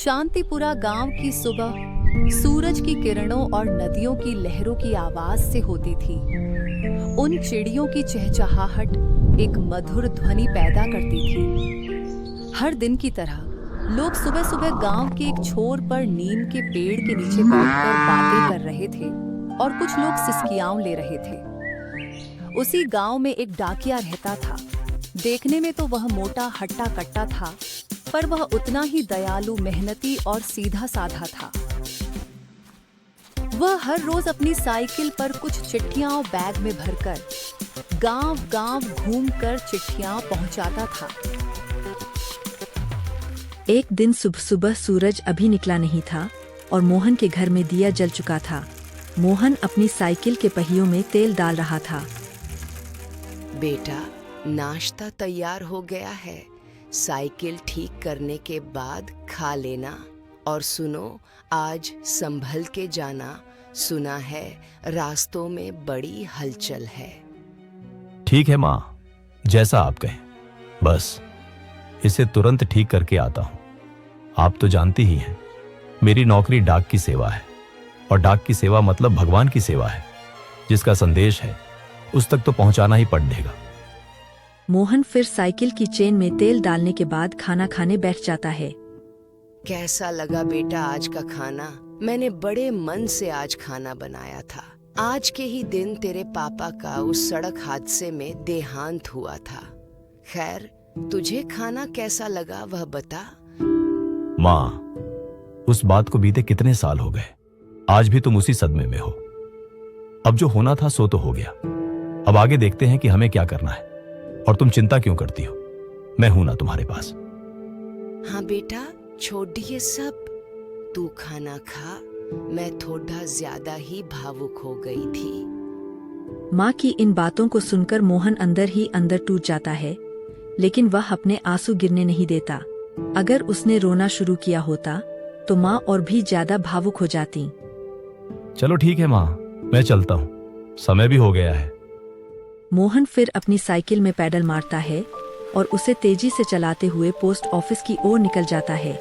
शांतिपुरा गांव की सुबह सूरज की किरणों और नदियों की लहरों की आवाज से होती थी। उन चिड़ियों की चहचहाहट एक मधुर ध्वनि पैदा करती थी। हर दिन की तरह लोग सुबह सुबह गांव के एक छोर पर नीम के पेड़ के नीचे बैठकर बातें कर रहे थे और कुछ लोग सिसकियां ले रहे थे। उसी गांव में एक डाकिया रहता था। देखने में तो वह मोटा हट्टा कट्टा था, पर वह उतना ही दयालु, मेहनती और सीधा साधा था। वह हर रोज अपनी साइकिल पर कुछ चिट्ठियां बैग में भरकर गांव-गांव घूमकर चिट्ठियां पहुंचाता था। एक दिन सुबह सुबह सूरज अभी निकला नहीं था और मोहन के घर में दिया जल चुका था। मोहन अपनी साइकिल के पहियों में तेल डाल रहा था। बेटा, नाश्ता तैयार हो गया है। साइकिल ठीक करने के बाद खा लेना। और सुनो, आज संभल के जाना। सुना है रास्तों में बड़ी हलचल है। ठीक है माँ, जैसा आप कहें। बस इसे तुरंत ठीक करके आता हूँ। आप तो जानती ही हैं, मेरी नौकरी डाक की सेवा है और डाक की सेवा मतलब भगवान की सेवा है। जिसका संदेश है उस तक तो पहुंचाना ही पड़ेगा। मोहन फिर साइकिल की चेन में तेल डालने के बाद खाना खाने बैठ जाता है। कैसा लगा बेटा आज का खाना? मैंने बड़े मन से आज खाना बनाया था। आज के ही दिन तेरे पापा का उस सड़क हादसे में देहांत हुआ था। खैर, तुझे खाना कैसा लगा वह बता। माँ, उस बात को बीते कितने साल हो गए, आज भी तुम उसी सदमे में हो। अब जो होना था सो तो हो गया। अब आगे देखते हैं कि हमें क्या करना है। और तुम चिंता क्यों करती हो? मैं हूं ना तुम्हारे पास। हाँ बेटा, छोड़ दिए सब। तू खाना खा। मैं थोड़ा ज्यादा ही भावुक हो गई थी। माँ की इन बातों को सुनकर मोहन अंदर ही अंदर टूट जाता है, लेकिन वह अपने आंसू गिरने नहीं देता। अगर उसने रोना शुरू किया होता तो माँ और भी ज्यादा भावुक हो जाती। चलो ठीक है माँ, मैं चलता हूँ, समय भी हो गया है। मोहन फिर अपनी साइकिल में पैडल मारता है और उसे तेजी से चलाते हुए पोस्ट ऑफिस की ओर निकल जाता है।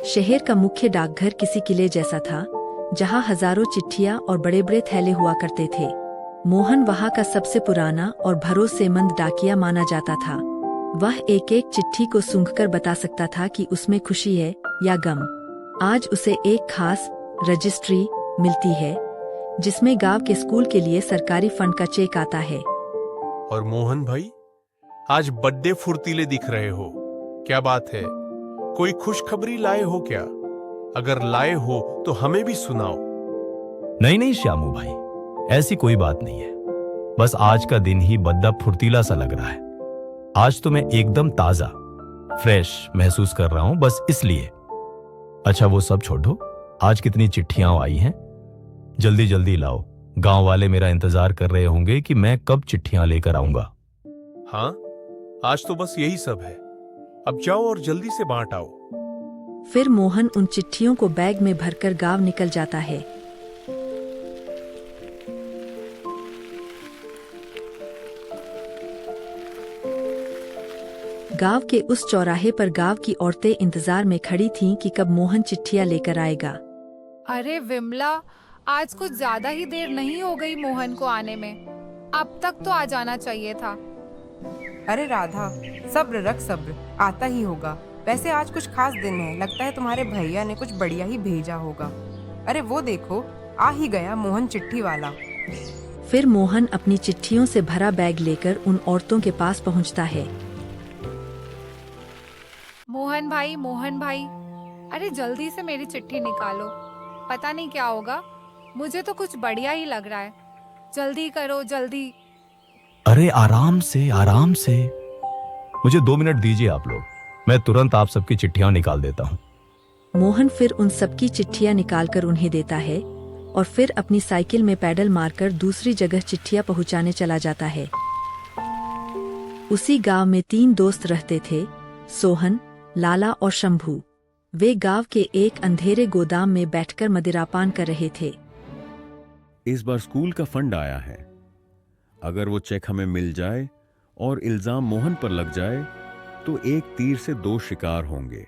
शहर का मुख्य डाकघर किसी किले जैसा था, जहां हजारों चिट्ठियां और बड़े बड़े थैले हुआ करते थे। मोहन वहां का सबसे पुराना और भरोसेमंद डाकिया माना जाता था। वह एक एक चिट्ठी को सूंघकर बता सकता था कि उसमें खुशी है या गम। आज उसे एक खास रजिस्ट्री मिलती है जिसमें गांव के स्कूल के लिए सरकारी फंड का चेक आता है। और मोहन भाई, आज बड्डे फुर्तीले दिख रहे हो। क्या बात है? कोई खुशखबरी लाए हो क्या? अगर लाए हो तो हमें भी सुनाओ। नहीं नहीं श्यामू भाई, ऐसी कोई बात नहीं है। बस आज का दिन ही बड्डा फुर्तीला सा लग रहा है। आज तो मैं एकदम ताजा फ्रेश महसूस कर रहा हूं, बस इसलिए। अच्छा वो सब छोड़ो, आज कितनी चिट्ठियां आई हैं। जल्दी जल्दी लाओ, गांव वाले मेरा इंतजार कर रहे होंगे कि मैं कब चिट्ठियां लेकर आऊंगा। हाँ, आज तो बस यही सब है। अब जाओ और जल्दी से बांट आओ। फिर मोहन उन चिट्ठियों को बैग में भरकर गांव निकल जाता है। गांव के उस चौराहे पर गांव की औरतें इंतजार में खड़ी थीं कि कब मोहन चिट्ठियां लेकर आएगा। अरे विमला, आज कुछ ज्यादा ही देर नहीं हो गई मोहन को आने में। अब तक तो आ जाना चाहिए था। अरे राधा, सब्र रख, सब्र आता ही होगा। वैसे आज कुछ खास दिन है, लगता है तुम्हारे भैया ने कुछ बढ़िया ही भेजा होगा। अरे वो देखो, आ ही गया मोहन चिट्ठी वाला। फिर मोहन अपनी चिट्ठियों से भरा बैग लेकर उन औरतों के पास पहुंचता है। मोहन भाई, अरे जल्दी से मेरी चिट्ठी निकालो। पता नहीं क्या होगा, मुझे तो कुछ बढ़िया ही लग रहा है। जल्दी करो, जल्दी। अरे आराम से आराम से, मुझे 2 मिनट दीजिए आप लोग, मैं तुरंत आप सबकी चिट्ठियां निकाल देता हूँ। मोहन फिर उन सबकी चिट्ठियां निकालकर उन्हें देता है और फिर अपनी साइकिल में पैडल मारकर दूसरी जगह चिट्ठियां पहुंचाने चला जाता है। उसी गांव में 3 दोस्त रहते थे, सोहन, लाला और शंभू। वे गांव के एक अंधेरे गोदाम में बैठकर मदिरापान कर रहे थे। इस बार स्कूल का फंड आया है। अगर वो चेक हमें मिल जाए और इल्जाम मोहन पर लग जाए तो एक तीर से दो शिकार होंगे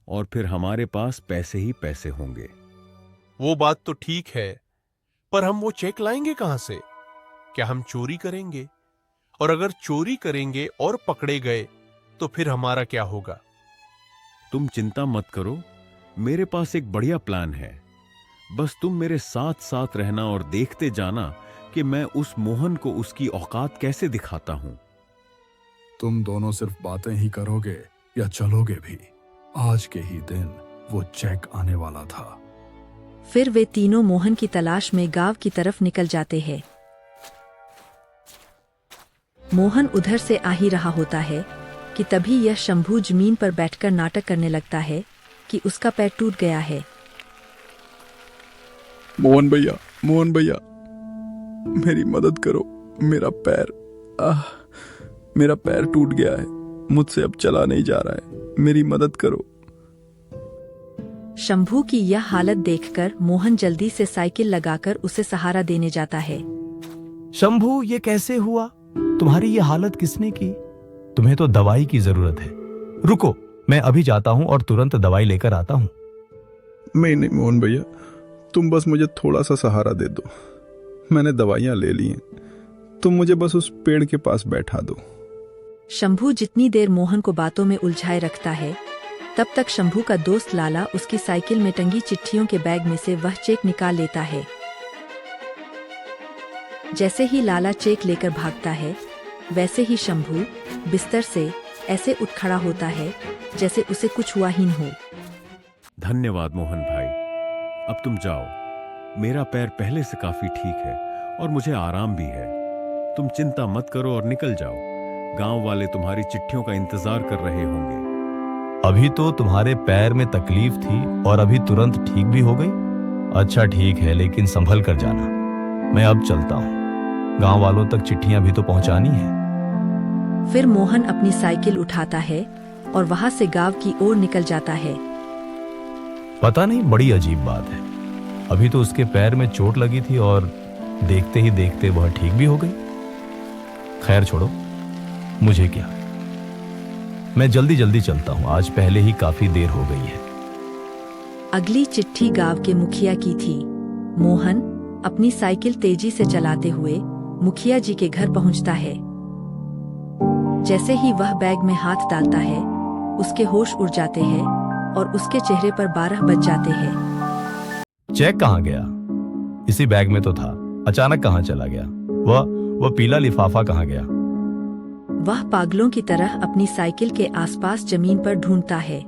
और फिर हमारे पास पैसे ही पैसे होंगे। वो बात तो ठीक है, पर हम वो चेक लाएंगे कहां से? क्या हम चोरी करेंगे? और अगर चोरी करेंगे और पकड़े गए तो फिर हमारा क्या होगा? तुम चिंता मत करो, मेरे पास एक बढ़िया प्लान है। बस तुम मेरे साथ साथ रहना और देखते जाना कि मैं उस मोहन को उसकी औकात कैसे दिखाता हूं। तुम दोनों सिर्फ बातें ही करोगे या चलोगे भी? आज के ही दिन वो चेक आने वाला था। फिर वे तीनों मोहन की तलाश में गांव की तरफ निकल जाते हैं। मोहन उधर से आ ही रहा होता है कि तभी यह शंभू जमीन पर बैठकर नाटक करने लगता है कि उसका पैर टूट गया है। मोहन भैया, मोहन भैया, मेरी मदद करो। मेरा पैर टूट गया है। मुझसे अब चला नहीं जा रहा है। मेरी मदद करो। शंभू की यह हालत देखकर मोहन जल्दी से साइकिल लगाकर उसे सहारा देने जाता है। शंभू, ये कैसे हुआ? तुम्हारी ये हालत किसने की? तुम्हें तो दवाई की जरूरत है। रुको, मैं अभी जाता हूं और तुरंत दवाई लेकर आता हूं। नहीं मोहन भैया, तुम बस मुझे थोड़ा सा सहारा दे दो। मैंने दवाइयां ले ली हैं। तुम मुझे बस उस पेड़ के पास बैठा दो। शंभू जितनी देर मोहन को बातों में उलझाए रखता है, तब तक शंभू का दोस्त लाला उसकी साइकिल में टंगी चिट्ठियों के बैग में से वह चेक निकाल लेता है। जैसे ही लाला चेक लेकर भागता है, वैसे ही शंभू बिस्तर से ऐसे उठ खड़ा होता है जैसे उसे कुछ हुआ ही न हो। धन्यवाद मोहन भाई, अब तुम जाओ। मेरा पैर पहले से काफी ठीक है और मुझे आराम भी है। तुम चिंता मत करो और निकल जाओ। गांव वाले तुम्हारी चिट्ठियों का इंतजार कर रहे होंगे। अभी तो तुम्हारे पैर में तकलीफ थी और अभी तुरंत ठीक भी हो गई। अच्छा ठीक है, लेकिन संभल कर जाना। मैं अब चलता हूँ। गांव वालों तक चिट्ठियां भी तो पहुंचानी है। फिर मोहन अपनी साइकिल उठाता है और वहां से गांव की ओर निकल जाता है। पता नहीं, बड़ी अजीब बात है। अभी तो उसके पैर में चोट लगी थी और देखते ही देखते वह ठीक भी हो गई। खैर छोड़ो, मुझे क्या। मैं जल्दी जल्दी चलता हूं, आज पहले ही काफी देर हो गई है। अगली चिट्ठी गांव के मुखिया की थी। मोहन अपनी साइकिल तेजी से चलाते हुए मुखिया जी के घर पहुंचता है। जैसे ही वह बैग में हाथ डालता है, उसके होश उड़ जाते हैं और उसके चेहरे पर 12 बज जाते हैं। चेक कहाँ गया? इसी बैग में तो था। अचानक कहाँ चला गया? वह पीला लिफाफा कहाँ गया? वह पागलों की तरह अपनी साइकिल के आसपास जमीन पर ढूंढता है।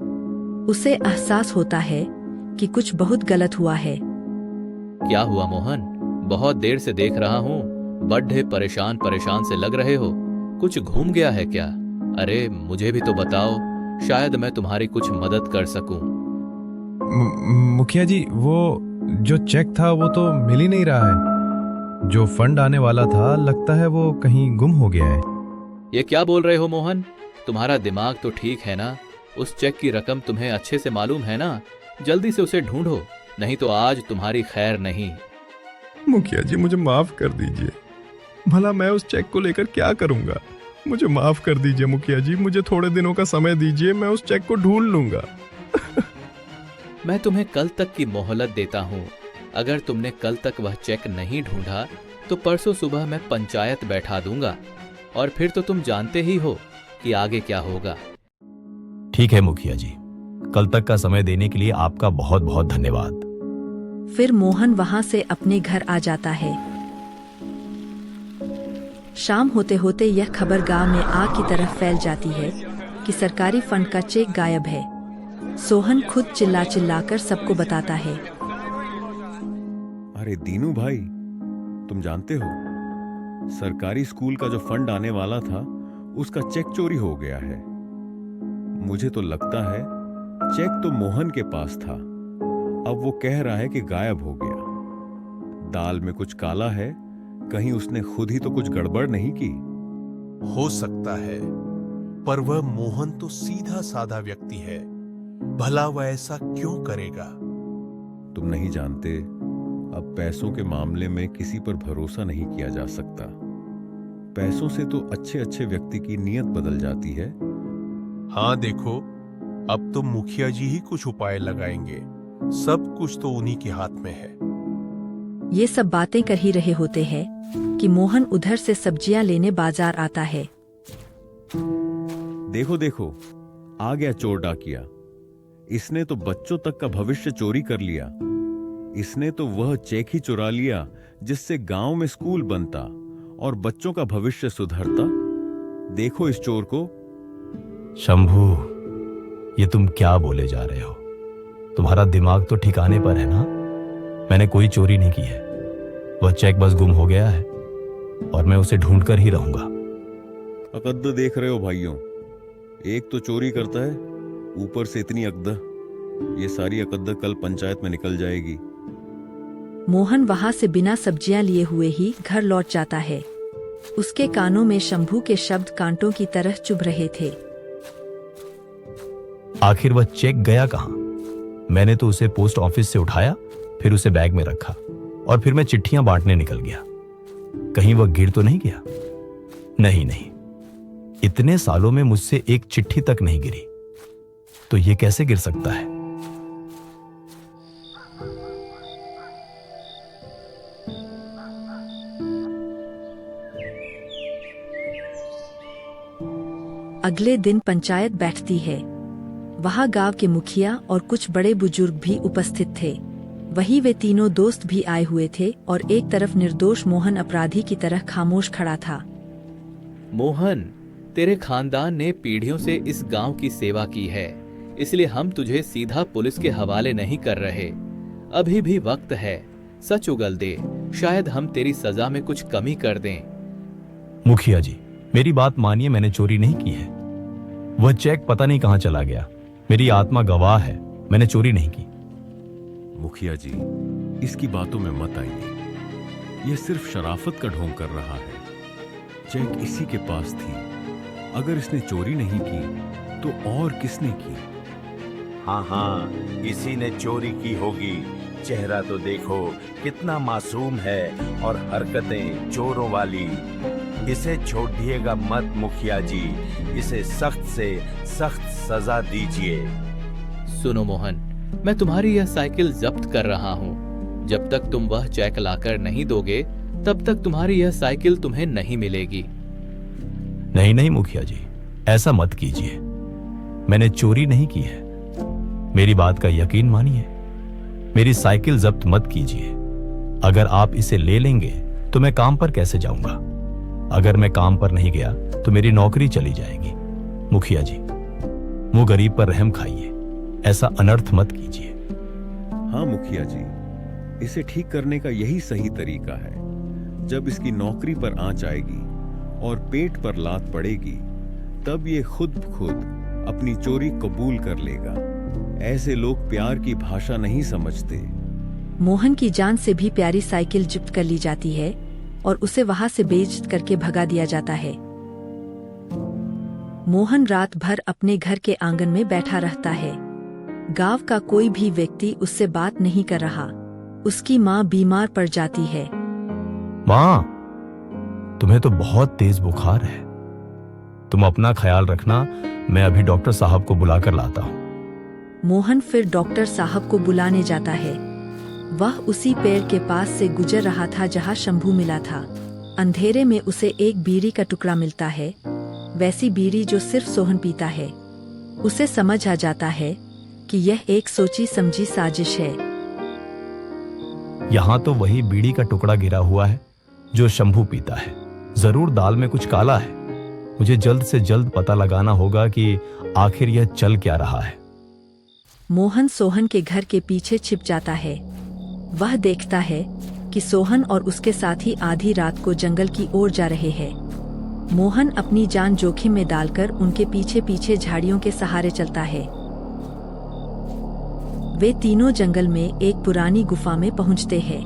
उसे एहसास होता है कि कुछ बहुत गलत हुआ है। क्या हुआ मोहन? बहुत देर से देख रहा हूँ, बड़े परेशान परेशान से लग रहे हो। कुछ घूम गया है क्या? अरे मुझे भी तो बताओ, शायद मैं तुम्हारी कुछ मदद कर सकूं। मुखिया जी, वो जो चेक था वो तो मिल ही नहीं रहा है। जो फंड आने वाला था, लगता है वो कहीं गुम हो गया है। ये क्या बोल रहे हो मोहन? तुम्हारा दिमाग तो ठीक है ना? उस चेक की रकम तुम्हें अच्छे से मालूम है ना? जल्दी से उसे ढूंढो, नहीं तो आज तुम्हारी खैर नहीं। मुखिया जी, मुझे माफ कर दीजिए। भला मैं उस चेक को लेकर क्या करूंगा? मुझे माफ कर दीजिए मुखिया जी, मुझे थोड़े दिनों का समय दीजिए, मैं उस चेक को ढूंढ लूंगा। मैं तुम्हें कल तक की मोहलत देता हूँ। अगर तुमने कल तक वह चेक नहीं ढूंढा तो परसों सुबह मैं पंचायत बैठा दूंगा और फिर तो तुम जानते ही हो कि आगे क्या होगा। ठीक है मुखिया जी, कल तक का समय देने के लिए आपका बहुत बहुत धन्यवाद। फिर मोहन वहां से अपने घर आ जाता है। शाम होते होते यह खबर गांव में आग की तरह फैल जाती है कि सरकारी फंड का चेक गायब है। सोहन खुद चिल्ला चिल्लाकर सबको बताता है। अरे दीनू भाई, तुम जानते हो, सरकारी स्कूल का जो फंड आने वाला था उसका चेक चोरी हो गया है। मुझे तो लगता है चेक तो मोहन के पास था, अब वो कह रहा है कि गायब हो गया। दाल में कुछ काला है, कहीं उसने खुद ही तो कुछ गड़बड़ नहीं की? हो सकता है, पर वह मोहन तो सीधा साधा व्यक्ति है। भला वह ऐसा क्यों करेगा? तुम नहीं जानते, अब पैसों के मामले में किसी पर भरोसा नहीं किया जा सकता। पैसों से तो अच्छे अच्छे व्यक्ति की नीयत बदल जाती है। हाँ देखो, अब तो मुखिया जी ही कुछ उपाय लगाएंगे। सब कुछ तो उन्हीं के हाथ में है। ये सब बातें कर ही रहे होते हैं कि मोहन उधर से सब्जियां लेने बाजार आता है। देखो देखो, आ गया चोर डाकिया। इसने तो बच्चों तक का भविष्य चोरी कर लिया। इसने तो वह चेक ही चुरा लिया जिससे गांव में स्कूल बनता और बच्चों का भविष्य सुधरता। देखो इस चोर को। शंभू, ये तुम क्या बोले जा रहे हो? तुम्हारा दिमाग तो ठिकाने पर है ना? मैंने कोई चोरी नहीं की है। वह चेक बस गुम हो गया है और मैं उसे ढूंढ कर ही रहूंगा। अकद्द देख रहे हो भाइयों, एक तो चोरी करता है, ऊपर से इतनी अकद। ये सारी अकद्द कल पंचायत में निकल जाएगी। मोहन वहां से बिना सब्जियां लिए हुए ही घर लौट जाता है। उसके कानों में शंभू के शब्द कांटों की तरह चुभ रहे थे। आखिर वह चेक गया कहां? मैंने तो उसे पोस्ट ऑफिस से उठाया, फिर उसे बैग में रखा और फिर मैं चिट्ठियां बांटने निकल गया। कहीं वह गिर तो नहीं गया? नहीं नहीं, इतने सालों में मुझसे एक चिट्ठी तक नहीं गिरी, तो यह कैसे गिर सकता है? अगले दिन पंचायत बैठती है। वहां गांव के मुखिया और कुछ बड़े बुजुर्ग भी उपस्थित थे। वहीं वे तीनों दोस्त भी आए हुए थे और एक तरफ निर्दोष मोहन अपराधी की तरह खामोश खड़ा था। मोहन, तेरे खानदान ने पीढ़ियों से इस गांव की सेवा की है, इसलिए हम तुझे सीधा पुलिस के हवाले नहीं कर रहे। अभी भी वक्त है, सच उगल दे, शायद हम तेरी सजा में कुछ कमी कर दें। मुखिया जी, मेरी बात मानिए, मैंने चोरी नहीं की है। वह चेक पता नहीं कहां चला गया। मेरी आत्मा गवाह है, मैंने चोरी नहीं की। मुखिया जी, इसकी बातों में मत आइए। यह सिर्फ शराफत का ढोंग कर रहा है। चेक इसी के पास थी। अगर इसने चोरी नहीं की तो और किसने की? हाँ हाँ, इसी ने चोरी की होगी। चेहरा तो देखो कितना मासूम है और हरकतें चोरों वाली। इसे छोड़िएगा मत मुखिया जी, इसे सख्त से सख्त सजा दीजिए। सुनो मोहन, मैं तुम्हारी यह साइकिल जब्त कर रहा हूँ। जब तक तुम वह चेक लाकर नहीं दोगे, तब तक तुम्हारी यह साइकिल तुम्हें नहीं मिलेगी। नहीं नहीं मुखिया जी, ऐसा मत कीजिए। मैंने चोरी नहीं की है। मेरी बात का यकीन मानिए। मेरी साइकिल जब्त मत कीजिए। अगर आप इसे ले लेंगे तो मैं काम पर कैसे जाऊंगा? अगर मैं काम पर नहीं गया तो मेरी नौकरी चली जाएगी। मुखिया जी, मुंह गरीब पर रहम खाइए, ऐसा अनर्थ मत कीजिए। हाँ मुखिया जी, इसे ठीक करने का यही सही तरीका है। जब इसकी नौकरी पर आंच आएगी और पेट पर लात पड़ेगी, तब ये खुद अपनी चोरी कबूल कर लेगा। ऐसे लोग प्यार की भाषा नहीं समझते। मोहन की जान से भी प्यारी साइकिल जब्त कर ली जाती है और उसे वहां से बेइज्जत करके भगा दिया जाता है। मोहन रात भर अपने घर के आंगन में बैठा रहता है। गांव का कोई भी व्यक्ति उससे बात नहीं कर रहा। उसकी माँ बीमार पड़ जाती है। माँ, तुम्हें तो बहुत तेज बुखार है। तुम अपना ख्याल रखना, मैं अभी डॉक्टर साहब को बुलाकर लाता हूँ। मोहन फिर डॉक्टर साहब को बुलाने जाता है। वह उसी पेड़ के पास से गुजर रहा था जहाँ शंभू मिला था। अंधेरे में उसे एक बीड़ी का टुकड़ा मिलता है, वैसी बीड़ी जो सिर्फ सोहन पीता है। उसे समझ आ जाता है कि यह एक सोची समझी साजिश है। यहाँ तो वही बीड़ी का टुकड़ा गिरा हुआ है जो शंभू पीता है। जरूर दाल में कुछ काला है। मुझे जल्द से जल्द पता लगाना होगा कि आखिर यह चल क्या रहा है। मोहन सोहन के घर के पीछे छिप जाता है। वह देखता है कि सोहन और उसके साथी आधी रात को जंगल की ओर जा रहे हैं। मोहन अपनी जान जोखिम में डालकर उनके पीछे पीछे झाड़ियों के सहारे चलता है। वे तीनों जंगल में एक पुरानी गुफा में पहुंचते हैं।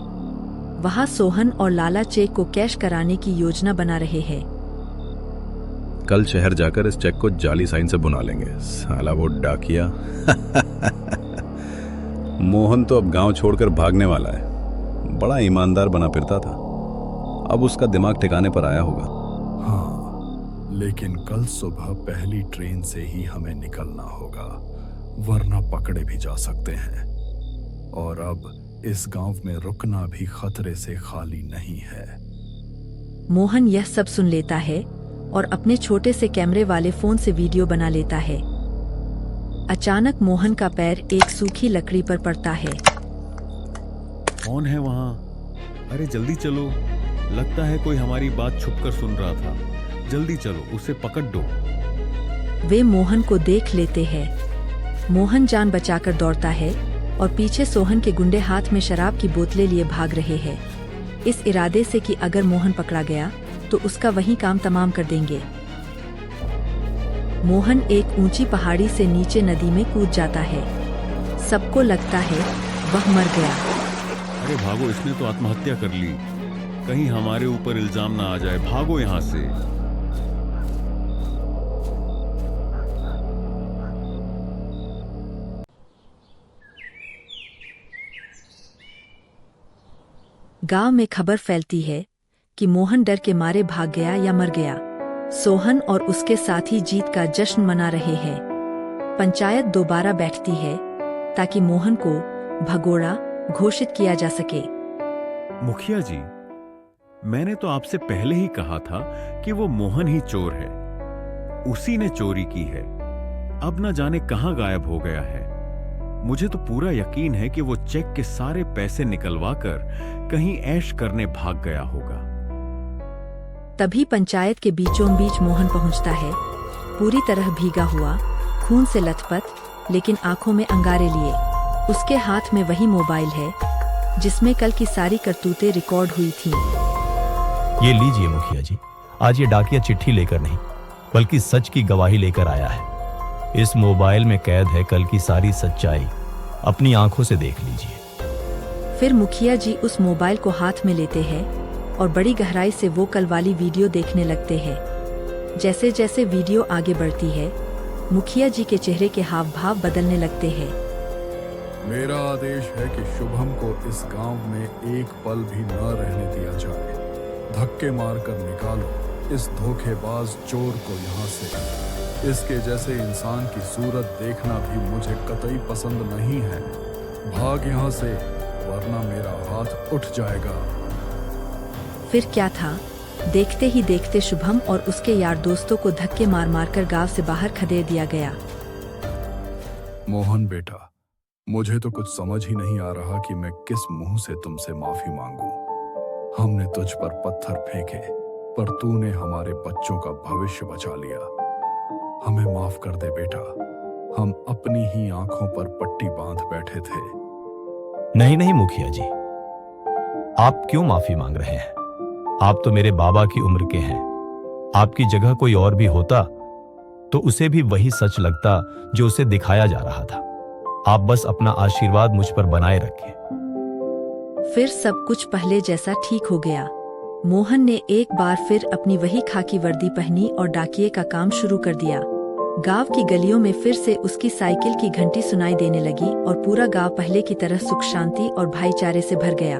वहां सोहन और लाला चेक को कैश कराने की योजना बना रहे हैं। कल शहर जाकर इस चेक को जाली साइन से बुना लेंगे। साला वो डाकिया। मोहन तो अब गांव छोड़कर भागने वाला है। बड़ा ईमानदार बना फिरता था, अब उसका दिमाग ठिकाने पर आया होगा। लेकिन कल सुबह पहली ट्रेन से ही हमें निकलना होगा, वरना पकड़े भी जा सकते हैं। और अब इस गांव में रुकना भी खतरे से खाली नहीं है। मोहन यह सब सुन लेता है और अपने छोटे से कैमरे वाले फोन से वीडियो बना लेता है। अचानक मोहन का पैर एक सूखी लकड़ी पर पड़ता है। कौन है वहां? अरे जल्दी चलो, लगता है कोई हमारी बात छुपकर सुन रहा था। जल्दी चलो, उसे पकड़ दो। वे मोहन को देख लेते हैं। मोहन जान बचाकर दौड़ता है और पीछे सोहन के गुंडे हाथ में शराब की बोतलें लिए भाग रहे हैं, इस इरादे से कि अगर मोहन पकड़ा गया तो उसका वही काम तमाम कर देंगे। मोहन एक ऊंची पहाड़ी से नीचे नदी में कूद जाता है। सबको लगता है वह मर गया। अरे भागो, इसने तो आत्महत्या कर ली। कहीं हमारे ऊपर इल्जाम ना आ जाए, भागो यहां से। गांव में खबर फैलती है कि मोहन डर के मारे भाग गया या मर गया। सोहन और उसके साथी जीत का जश्न मना रहे हैं। पंचायत दोबारा बैठती है ताकि मोहन को भगोड़ा घोषित किया जा सके। मुखिया जी, मैंने तो आपसे पहले ही कहा था कि वो मोहन ही चोर है। उसी ने चोरी की है। अब न जाने कहां गायब हो गया है। मुझे तो पूरा यकीन है कि वो चेक के सारे पैसे निकलवा कर कहीं ऐश करने भाग गया होगा। तभी पंचायत के बीचों बीच मोहन पहुंचता है, पूरी तरह भीगा हुआ, खून से लथपथ, लेकिन आंखों में अंगारे लिए। उसके हाथ में वही मोबाइल है जिसमें कल की सारी करतूतें रिकॉर्ड हुई थीं। ये लीजिए मुखिया जी, आज ये डाकिया चिट्ठी लेकर नहीं बल्कि सच की गवाही लेकर आया है। इस मोबाइल में कैद है कल की सारी सच्चाई, अपनी आंखों से देख लीजिए। फिर मुखिया जी उस मोबाइल को हाथ में लेते हैं और बड़ी गहराई से वो कल वाली वीडियो देखने लगते हैं। जैसे जैसे वीडियो आगे बढ़ती है, मुखिया जी के चेहरे के हाव भाव बदलने लगते हैं। मेरा आदेश है कि शुभम को इस गांव में एक पल भी न रहने दिया जाए। धक्के मारकर निकालो इस धोखेबाज चोर को यहाँ से। इसके जैसे इंसान की सूरत देखना भी मुझे कतई पसंद नहीं है। भाग यहाँ से, वरना मेरा हाथ उठ जाएगा। फिर क्या था, देखते ही देखते शुभम और उसके यार दोस्तों को धक्के मार मार कर गांव से बाहर खदेड़ दिया गया। मोहन बेटा, मुझे तो कुछ समझ ही नहीं आ रहा कि मैं किस मुंह से तुमसे माफी मांगूं। हमने तुझ पर पत्थर फेंके, पर तूने हमारे बच्चों का भविष्य बचा लिया। हमें माफ कर दे बेटा, हम अपनी ही आंखों पर पट्टी बांध बैठे थे। नहीं नहीं मुखिया जी, आप क्यों माफी मांग रहे हैं? आप तो मेरे बाबा की उम्र के हैं। आपकी जगह कोई और भी होता तो उसे भी वही सच लगता जो उसे दिखाया जा रहा था। आप बस अपना आशीर्वाद मुझ पर बनाए रखें। फिर सब कुछ पहले जैसा ठीक हो गया। मोहन ने एक बार फिर अपनी वही खाकी वर्दी पहनी और डाकिये का काम शुरू कर दिया। गांव की गलियों में फिर से उसकी साइकिल की घंटी सुनाई देने लगी और पूरा गांव पहले की तरह सुख शांति और भाईचारे से भर गया।